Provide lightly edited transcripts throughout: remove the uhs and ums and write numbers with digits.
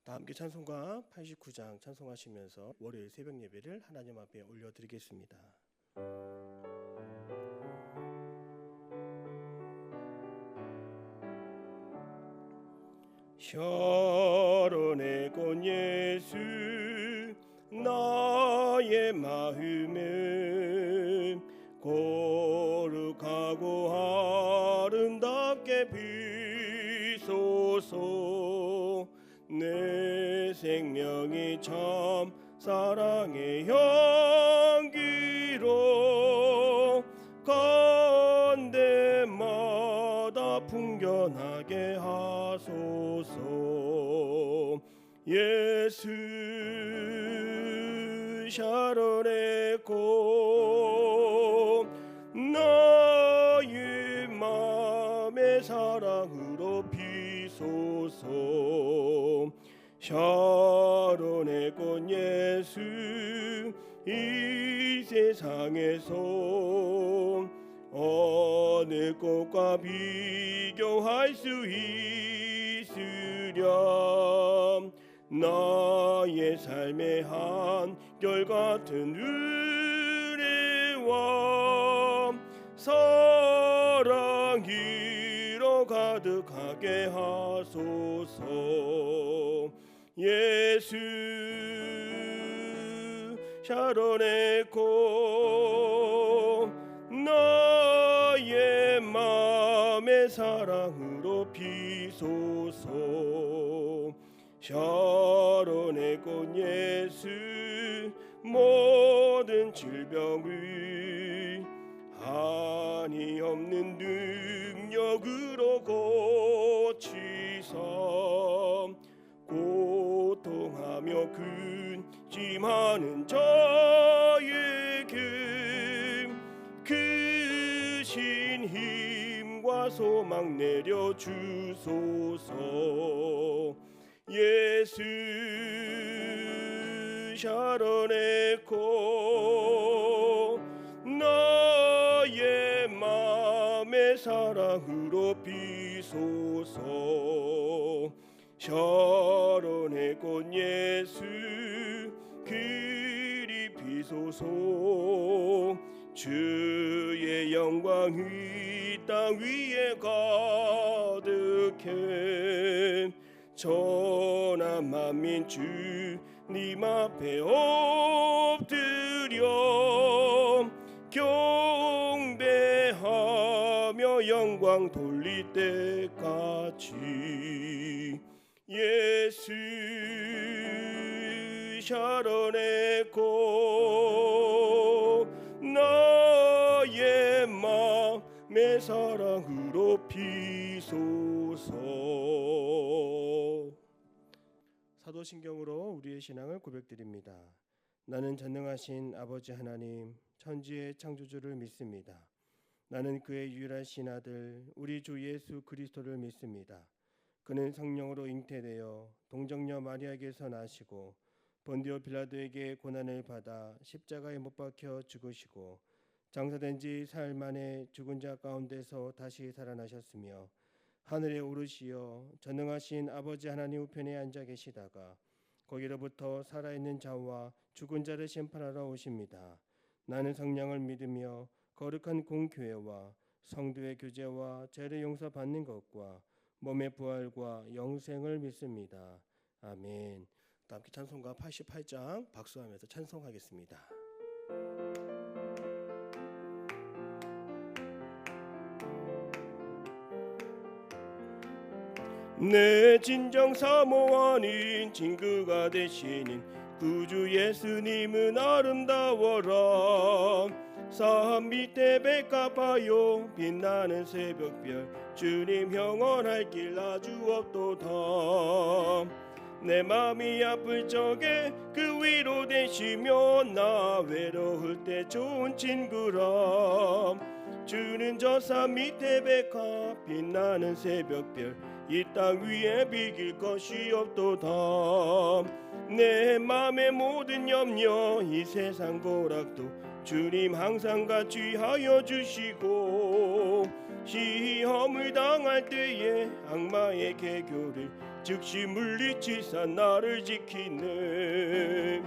다 함께 찬송가 89장 찬송하시면서 월요일 새벽 예배를 하나님 앞에 올려드리겠습니다. 샤론의 꽃 예수 나의 마음에 거룩하고 아름답게 비소서. 내 생명이 참 사랑의 향기로 간데마다 풍겨나게 하소서. 예수 샤론의 꽃 나의 맘의 사랑으로 비소서. 샤론의 꽃 예수 이 세상에서 어느 꽃과 비교할 수 있으랴. 나의 삶의 한결같은 은혜와 사랑이로 가득하게 하소서. 예수 샤론의 꽃 나의 맘의 사랑으로 피소서. 샤론의 꽃 예수 모든 질병을 한이 없는 능력으로 고치사 고통하며 근심하는 자에게 크신 힘과 소망 내려주소서. 예수 샤론의 꽃 나의 맘의 사랑으로 비소서. 샤론의 꽃 예수 그리 비소서. 주의 영광이 땅 위에 가득해 천하 만민 주님 앞에 엎드려 경배하며 영광 돌릴 때까지. 예수 샤론의 꽃 나의 맘의 사랑으로 피소서. 사도신경으로 우리의 신앙을 고백드립니다. 나는 전능하신 아버지 하나님 천지의 창조주를 믿습니다. 나는 그의 유일하신 아들 우리 주 예수 그리스도를 믿습니다. 그는 성령으로 잉태되어 동정녀 마리아에게서 나시고 본디오 빌라도에게 고난을 받아 십자가에 못 박혀 죽으시고 장사된 지 사흘 만에 죽은 자 가운데서 다시 살아나셨으며 하늘에 오르시어 전능하신 아버지 하나님 우편에 앉아 계시다가 거기로부터 살아있는 자와 죽은 자를 심판하러 오십니다. 나는 성령을 믿으며 거룩한 공교회와 성도의 교제와 죄를 용서받는 것과 몸의 부활과 영생을 믿습니다. 아멘. 함께 찬송가 88장 박수하면서 찬송하겠습니다. 내 진정 사모 아닌 친구가 되시는 구주 예수님은 아름다워라. 산 밑에 백합하여 빛나는 새벽별 주님 영원할 길 아주 없도다. 내 맘이 아플 적에 그 위로 되시며 나 외로울 때 좋은 친구라. 주는 저 산 밑에 백합 빛나는 새벽별 이 땅 위에 비길 것이 없도다. 내 맘의 모든 염려 이 세상 고락도 주님 항상 같이 하여 주시고 시험을 당할 때에 악마의 개교를 즉시 물리치사 나를 지키네.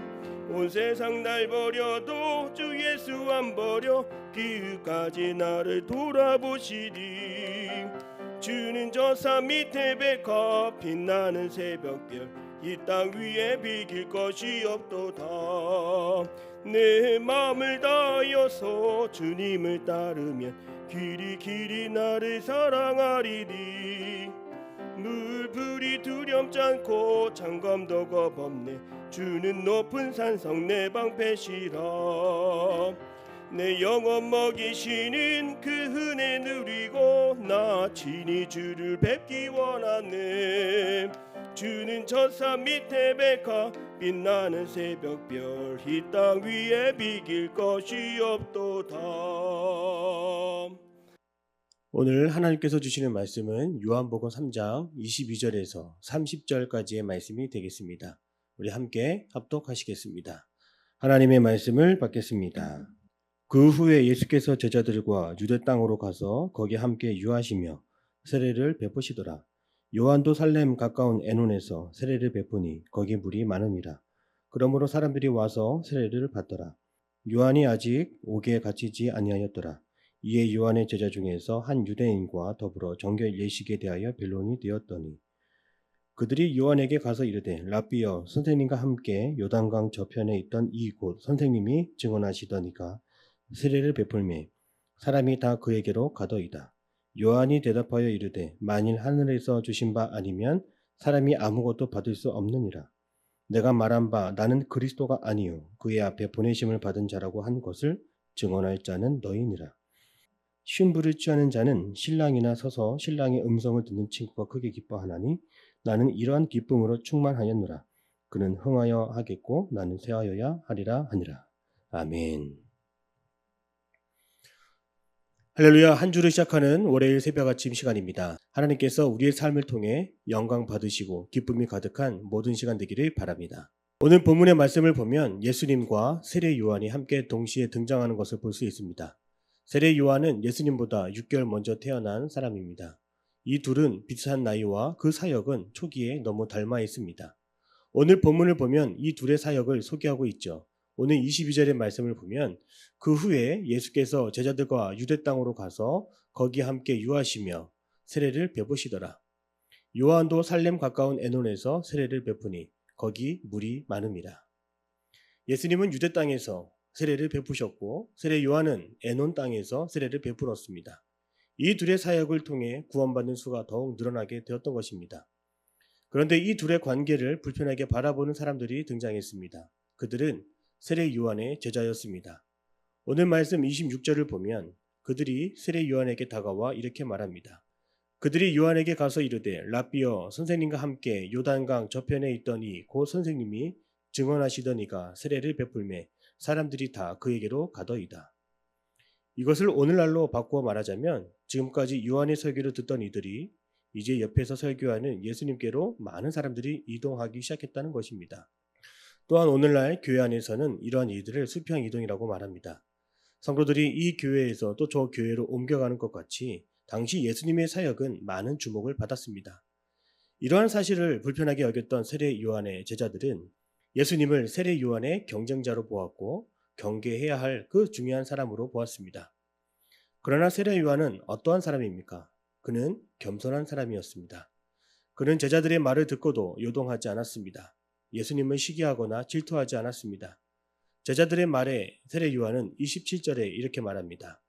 온 세상 날 버려도 주 예수 안 버려 기까지 나를 돌아보시리. 주는 저 산 밑에 백합 빛나는 새벽별 이 땅 위에 비길 것이 없도다. 내 마음을 다하여서 주님을 따르면 길이 나를 사랑하리니. 물불이 두렵지 않고 장검도 겁없네. 주는 높은 산성 내 방패시라. 내 영혼 먹이시는 그 은혜 누리고 나 친히 주를 뵙기 원하네. 주는 저 산 밑에 백합 빛나는 새벽별 이 땅 위에 비길 것이 없도다. 오늘 하나님께서 주시는 말씀은 요한복음 3장 22절에서 30절까지의 말씀이 되겠습니다. 우리 함께 합독하시겠습니다. 하나님의 말씀을 받겠습니다. 그 후에 예수께서 제자들과 유대 땅으로 가서 거기 함께 유하시며 세례를 베푸시더라. 요한도 살렘 가까운 에논에서 세례를 베푸니 거기 물이 많음이라. 그러므로 사람들이 와서 세례를 받더라. 요한이 아직 옥에 갇히지 아니하였더라. 이에 요한의 제자 중에서 한 유대인과 더불어 정결 예식에 대하여 변론이 되었더니 그들이 요한에게 가서 이르되 랍비여 선생님과 함께 요단강 저편에 있던 이곳 선생님이 증언하시더니가 세례를 베풀매 사람이 다 그에게로 가더이다. 요한이 대답하여 이르되 만일 하늘에서 주신 바 아니면 사람이 아무것도 받을 수 없느니라. 내가 말한 바 나는 그리스도가 아니요 그의 앞에 보내심을 받은 자라고 한 것을 증언할 자는 너희니라. 쉰불을 취하는 자는 신랑이나 서서 신랑의 음성을 듣는 친구가 크게 기뻐하나니 나는 이러한 기쁨으로 충만하였노라. 그는 흥하여 하겠고 나는 쇠하여야 하리라 하니라. 아멘. 할렐루야. 한 주를 시작하는 월요일 새벽 아침 시간입니다. 하나님께서 우리의 삶을 통해 영광 받으시고 기쁨이 가득한 모든 시간 되기를 바랍니다. 오늘 본문의 말씀을 보면 예수님과 세례 요한이 함께 동시에 등장하는 것을 볼 수 있습니다. 세례 요한은 예수님보다 6개월 먼저 태어난 사람입니다. 이 둘은 비슷한 나이와 그 사역은 초기에 너무 닮아 있습니다. 오늘 본문을 보면 이 둘의 사역을 소개하고 있죠. 오늘 22절의 말씀을 보면 그 후에 예수께서 제자들과 유대 땅으로 가서 거기 함께 유하시며 세례를 베푸시더라. 요한도 살렘 가까운 에논에서 세례를 베푸니 거기 물이 많음이라. 예수님은 유대 땅에서 세례를 베푸셨고 세례 요한은 에논 땅에서 세례를 베풀었습니다. 이 둘의 사역을 통해 구원받는 수가 더욱 늘어나게 되었던 것입니다. 그런데 이 둘의 관계를 불편하게 바라보는 사람들이 등장했습니다. 그들은 세례 요한의 제자였습니다. 오늘 말씀 26절을 보면 그들이 세례 요한에게 다가와 이렇게 말합니다. 그들이 요한에게 가서 이르되 랍비여 선생님과 함께 요단강 저편에 있더니 곧 선생님이 증언하시더니가 세례를 베풀매 사람들이 다 그에게로 가더이다. 이것을 오늘날로 바꾸어 말하자면 지금까지 요한의 설교를 듣던 이들이 이제 옆에서 설교하는 예수님께로 많은 사람들이 이동하기 시작했다는 것입니다. 또한 오늘날 교회 안에서는 이러한 이들을 수평 이동이라고 말합니다. 성도들이 이 교회에서 또 저 교회로 옮겨가는 것 같이 당시 예수님의 사역은 많은 주목을 받았습니다. 이러한 사실을 불편하게 여겼던 세례 요한의 제자들은 예수님을 세례 요한의 경쟁자로 보았고 경계해야 할 그 중요한 사람으로 보았습니다. 그러나 세례 요한은 어떠한 사람입니까? 그는 겸손한 사람이었습니다. 그는 제자들의 말을 듣고도 요동하지 않았습니다. 예수님을 시기하거나 질투하지 않았습니다. 제자들의 말에 세례 요한은 27절에 이렇게 말합니다.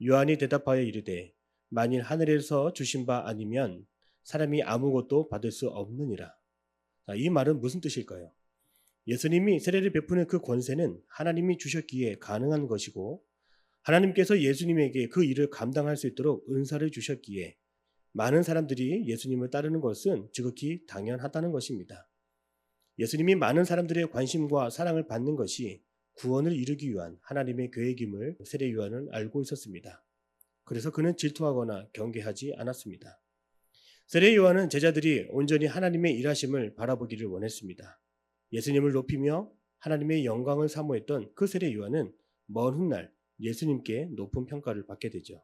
요한이 대답하여 이르되 만일 하늘에서 주신 바 아니면 사람이 아무것도 받을 수 없느니라. 이 말은 무슨 뜻일까요? 예수님이 세례를 베푸는 그 권세는 하나님이 주셨기에 가능한 것이고 하나님께서 예수님에게 그 일을 감당할 수 있도록 은사를 주셨기에 많은 사람들이 예수님을 따르는 것은 지극히 당연하다는 것입니다. 예수님이 많은 사람들의 관심과 사랑을 받는 것이 구원을 이루기 위한 하나님의 계획임을 세례 요한은 알고 있었습니다. 그래서 그는 질투하거나 경계하지 않았습니다. 세례 요한은 제자들이 온전히 하나님의 일하심을 바라보기를 원했습니다. 예수님을 높이며 하나님의 영광을 사모했던 그 세례 요한은 먼 훗날 예수님께 높은 평가를 받게 되죠.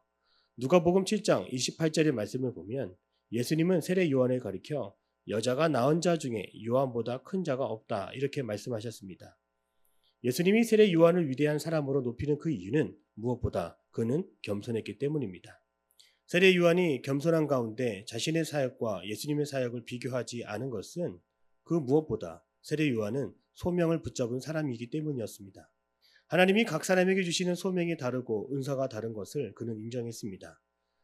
누가복음 7장 28절의 말씀을 보면 예수님은 세례 요한을 가리켜 여자가 낳은 자 중에 요한보다 큰 자가 없다 이렇게 말씀하셨습니다. 예수님이 세례 요한을 위대한 사람으로 높이는 그 이유는 무엇보다 그는 겸손했기 때문입니다. 세례 요한이 겸손한 가운데 자신의 사역과 예수님의 사역을 비교하지 않은 것은 그 무엇보다 세례 요한은 소명을 붙잡은 사람이기 때문이었습니다. 하나님이 각 사람에게 주시는 소명이 다르고 은사가 다른 것을 그는 인정했습니다.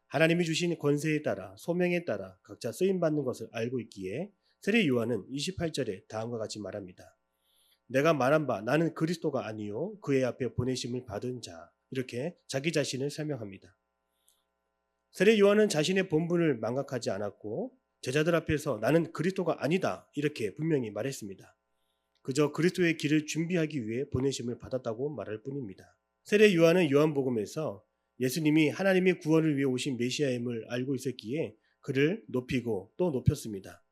하나님이 주신 권세에 따라 소명에 따라 각자 쓰임받는 것을 알고 있기에 세례 요한은 28절에 다음과 같이 말합니다. 내가 말한 바 나는 그리스도가 아니요 그의 앞에 보내심을 받은 자 이렇게 자기 자신을 설명합니다. 세례 요한은 자신의 본분을 망각하지 않았고 제자들 앞에서 나는 그리스도가 아니다 이렇게 분명히 말했습니다. 그저 그리스도의 길을 준비하기 위해 보내심을 받았다고 말할 뿐입니다. 세례 요한은 요한복음에서 예수님이 하나님의 구원을 위해 오신 메시아임을 알고 있었기에 그를 높이고 또 높였습니다.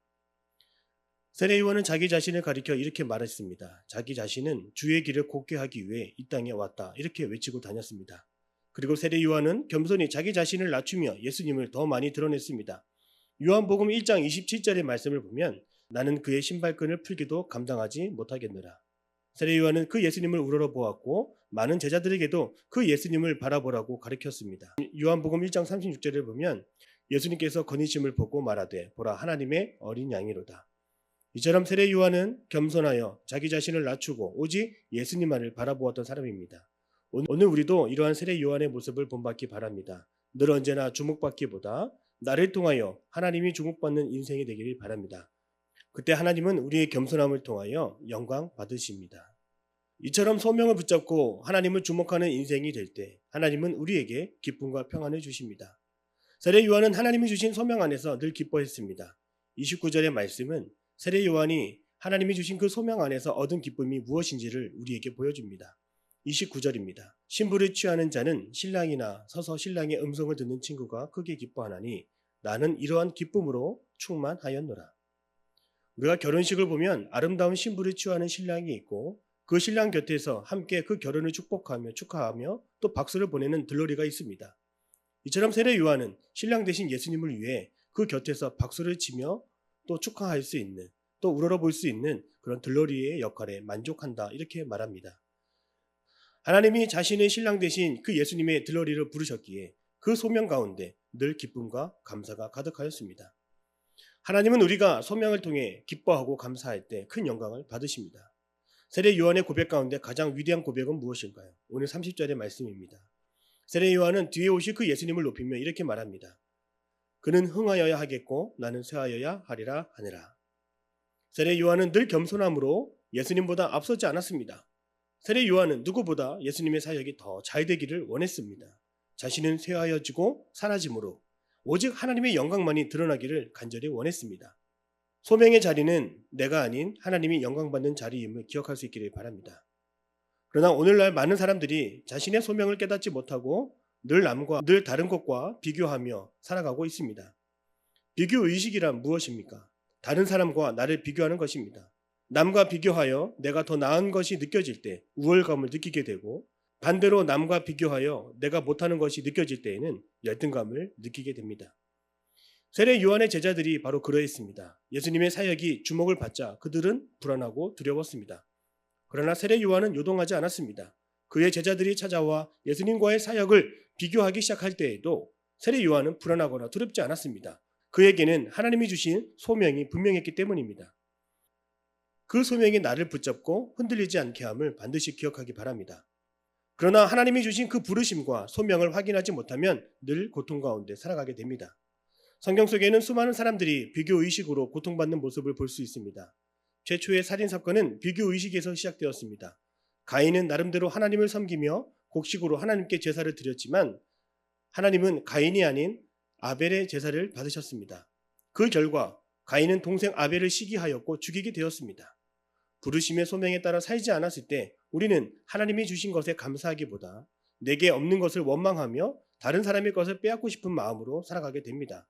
세례 요한은 자기 자신을 가리켜 이렇게 말했습니다. 자기 자신은 주의 길을 곱게 하기 위해 이 땅에 왔다 이렇게 외치고 다녔습니다. 그리고 세례 요한은 겸손히 자기 자신을 낮추며 예수님을 더 많이 드러냈습니다. 요한복음 1장 27절의 말씀을 보면 나는 그의 신발끈을 풀기도 감당하지 못하겠노라. 세례 요한은 그 예수님을 우러러보았고 많은 제자들에게도 그 예수님을 바라보라고 가르쳤습니다. 요한복음 1장 36절을 보면 예수님께서 거니심을 보고 말하되 보라 하나님의 어린 양이로다. 이처럼 세례 요한은 겸손하여 자기 자신을 낮추고 오직 예수님만을 바라보았던 사람입니다. 오늘 우리도 이러한 세례 요한의 모습을 본받기 바랍니다. 늘 언제나 주목받기보다 나를 통하여 하나님이 주목받는 인생이 되기를 바랍니다. 그때 하나님은 우리의 겸손함을 통하여 영광 받으십니다. 이처럼 소명을 붙잡고 하나님을 주목하는 인생이 될 때 하나님은 우리에게 기쁨과 평안을 주십니다. 세례 요한은 하나님이 주신 소명 안에서 늘 기뻐했습니다. 29절의 말씀은 세례 요한이 하나님이 주신 그 소명 안에서 얻은 기쁨이 무엇인지를 우리에게 보여줍니다. 29절입니다. 신부를 취하는 자는 신랑이나 서서 신랑의 음성을 듣는 친구가 크게 기뻐하나니 나는 이러한 기쁨으로 충만하였노라. 우리가 결혼식을 보면 아름다운 신부를 취하는 신랑이 있고 그 신랑 곁에서 함께 그 결혼을 축복하며 축하하며 또 박수를 보내는 들러리가 있습니다. 이처럼 세례 요한은 신랑 대신 예수님을 위해 그 곁에서 박수를 치며 또 축하할 수 있는 또 우러러볼 수 있는 그런 들러리의 역할에 만족한다 이렇게 말합니다. 하나님이 자신의 신랑 대신 그 예수님의 들러리를 부르셨기에 그 소명 가운데 늘 기쁨과 감사가 가득하였습니다. 하나님은 우리가 소명을 통해 기뻐하고 감사할 때 큰 영광을 받으십니다. 세례 요한의 고백 가운데 가장 위대한 고백은 무엇일까요? 오늘 30절의 말씀입니다. 세례 요한은 뒤에 오실 그 예수님을 높이며 이렇게 말합니다. 그는 흥하여야 하겠고 나는 쇠하여야 하리라 하니라. 세례 요한은 늘 겸손함으로 예수님보다 앞서지 않았습니다. 세례 요한은 누구보다 예수님의 사역이 더 잘 되기를 원했습니다. 자신은 쇠하여지고 사라짐으로 오직 하나님의 영광만이 드러나기를 간절히 원했습니다. 소명의 자리는 내가 아닌 하나님이 영광받는 자리임을 기억할 수 있기를 바랍니다. 그러나 오늘날 많은 사람들이 자신의 소명을 깨닫지 못하고 늘 남과 늘 다른 것과 비교하며 살아가고 있습니다. 비교의식이란 무엇입니까? 다른 사람과 나를 비교하는 것입니다. 남과 비교하여 내가 더 나은 것이 느껴질 때 우월감을 느끼게 되고 반대로 남과 비교하여 내가 못하는 것이 느껴질 때에는 열등감을 느끼게 됩니다. 세례 요한의 제자들이 바로 그러했습니다. 예수님의 사역이 주목을 받자 그들은 불안하고 두려웠습니다. 그러나 세례 요한은 요동하지 않았습니다. 그의 제자들이 찾아와 예수님과의 사역을 비교하기 시작할 때에도 세례 요한은 불안하거나 두렵지 않았습니다. 그에게는 하나님이 주신 소명이 분명했기 때문입니다. 그 소명이 나를 붙잡고 흔들리지 않게 함을 반드시 기억하기 바랍니다. 그러나 하나님이 주신 그 부르심과 소명을 확인하지 못하면 늘 고통 가운데 살아가게 됩니다. 성경 속에는 수많은 사람들이 비교의식으로 고통받는 모습을 볼 수 있습니다. 최초의 살인사건은 비교의식에서 시작되었습니다. 가인은 나름대로 하나님을 섬기며 곡식으로 하나님께 제사를 드렸지만 하나님은 가인이 아닌 아벨의 제사를 받으셨습니다. 그 결과 가인은 동생 아벨을 시기하였고 죽이게 되었습니다. 부르심의 소명에 따라 살지 않았을 때 우리는 하나님이 주신 것에 감사하기보다 내게 없는 것을 원망하며 다른 사람의 것을 빼앗고 싶은 마음으로 살아가게 됩니다.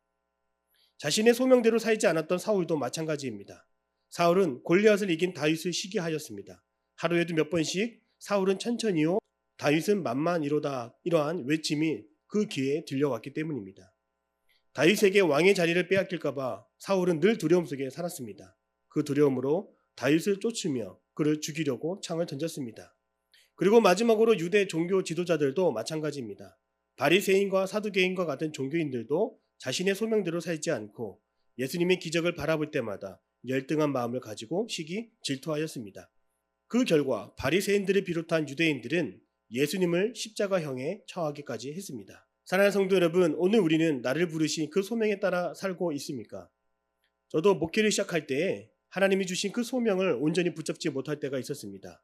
자신의 소명대로 살지 않았던 사울도 마찬가지입니다. 사울은 골리앗을 이긴 다윗을 시기하였습니다. 하루에도 몇 번씩 사울은 천천히요 다윗은 만만이로다 이러한 외침이 그 귀에 들려왔기 때문입니다. 다윗에게 왕의 자리를 빼앗길까 봐 사울은 늘 두려움 속에 살았습니다. 그 두려움으로 다윗을 쫓으며 그를 죽이려고 창을 던졌습니다. 그리고 마지막으로 유대 종교 지도자들도 마찬가지입니다. 바리새인과 사두개인과 같은 종교인들도 자신의 소명대로 살지 않고 예수님의 기적을 바라볼 때마다 열등한 마음을 가지고 시기 질투하였습니다. 그 결과 바리새인들을 비롯한 유대인들은 예수님을 십자가형에 처하기까지 했습니다. 사랑하는 성도 여러분, 오늘 우리는 나를 부르신 그 소명에 따라 살고 있습니까? 저도 목회를 시작할 때에 하나님이 주신 그 소명을 온전히 붙잡지 못할 때가 있었습니다.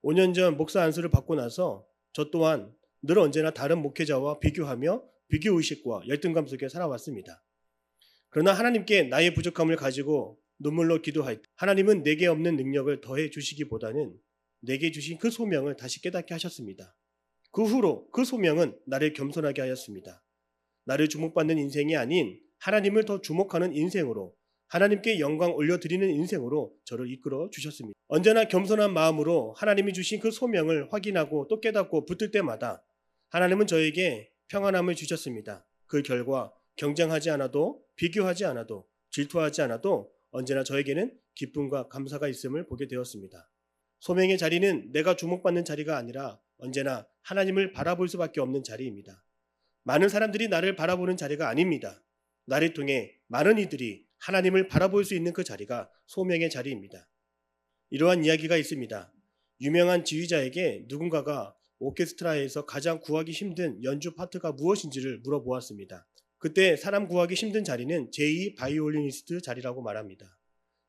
5년 전 목사 안수를 받고 나서 저 또한 늘 언제나 다른 목회자와 비교하며 비교의식과 열등감 속에 살아왔습니다. 그러나 하나님께 나의 부족함을 가지고 눈물로 기도할 때 하나님은 내게 없는 능력을 더해 주시기보다는 내게 주신 그 소명을 다시 깨닫게 하셨습니다. 그 후로 그 소명은 나를 겸손하게 하였습니다. 나를 주목받는 인생이 아닌 하나님을 더 주목하는 인생으로, 하나님께 영광 올려드리는 인생으로 저를 이끌어 주셨습니다. 언제나 겸손한 마음으로 하나님이 주신 그 소명을 확인하고 또 깨닫고 붙들 때마다 하나님은 저에게 평안함을 주셨습니다. 그 결과 경쟁하지 않아도, 비교하지 않아도, 질투하지 않아도 언제나 저에게는 기쁨과 감사가 있음을 보게 되었습니다. 소명의 자리는 내가 주목받는 자리가 아니라 언제나 하나님을 바라볼 수밖에 없는 자리입니다. 많은 사람들이 나를 바라보는 자리가 아닙니다. 나를 통해 많은 이들이 하나님을 바라볼 수 있는 그 자리가 소명의 자리입니다. 이러한 이야기가 있습니다. 유명한 지휘자에게 누군가가 오케스트라에서 가장 구하기 힘든 연주 파트가 무엇인지를 물어보았습니다. 그때 사람 구하기 힘든 자리는 제2 바이올리니스트 자리라고 말합니다.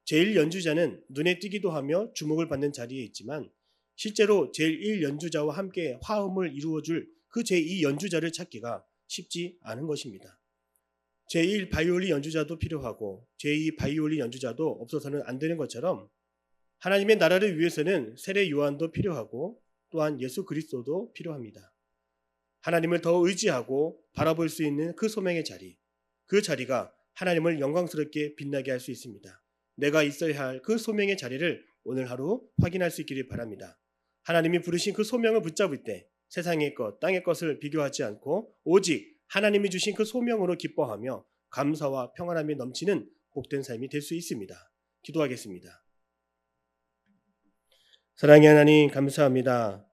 제1 연주자는 눈에 띄기도 하며 주목을 받는 자리에 있지만 실제로 제1 연주자와 함께 화음을 이루어줄 그 제2 연주자를 찾기가 쉽지 않은 것입니다. 제1 바이올린 연주자도 필요하고 제2 바이올린 연주자도 없어서는 안 되는 것처럼 하나님의 나라를 위해서는 세례 요한도 필요하고 또한 예수 그리스도도 필요합니다. 하나님을 더 의지하고 바라볼 수 있는 그 소명의 자리, 그 자리가 하나님을 영광스럽게 빛나게 할 수 있습니다. 내가 있어야 할 그 소명의 자리를 오늘 하루 확인할 수 있기를 바랍니다. 하나님이 부르신 그 소명을 붙잡을 때 세상의 것, 땅의 것을 비교하지 않고 오직 하나님이 주신 그 소명으로 기뻐하며 감사와 평안함이 넘치는 복된 삶이 될 수 있습니다. 기도하겠습니다. 사랑의 하나님, 감사합니다.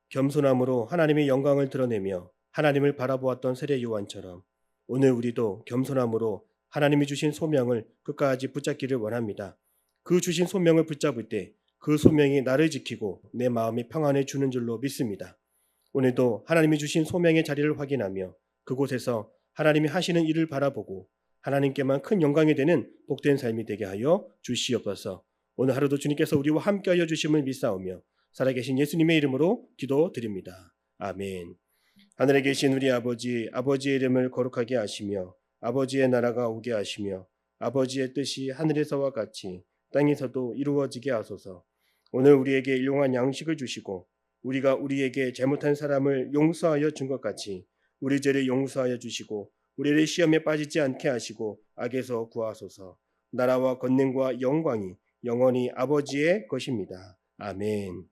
겸손함으로 하나님의 영광을 드러내며 하나님을 바라보았던 세례 요한처럼 오늘 우리도 겸손함으로 하나님이 주신 소명을 끝까지 붙잡기를 원합니다. 그 주신 소명을 붙잡을 때 그 소명이 나를 지키고 내 마음에 평안을 주는 줄로 믿습니다. 오늘도 하나님이 주신 소명의 자리를 확인하며 그곳에서 하나님이 하시는 일을 바라보고 하나님께만 큰 영광이 되는 복된 삶이 되게 하여 주시옵소서. 오늘 하루도 주님께서 우리와 함께하여 주심을 믿사오며 살아계신 예수님의 이름으로 기도드립니다. 아멘. 하늘에 계신 우리 아버지, 아버지의 이름을 거룩하게 하시며 아버지의 나라가 오게 하시며 아버지의 뜻이 하늘에서와 같이 땅에서도 이루어지게 하소서. 오늘 우리에게 일용할 양식을 주시고 우리가 우리에게 잘못한 사람을 용서하여 준 것 같이 우리 죄를 용서하여 주시고 우리를 시험에 빠지지 않게 하시고 악에서 구하소서. 나라와 권능과 영광이 영원히 아버지의 것입니다. 아멘.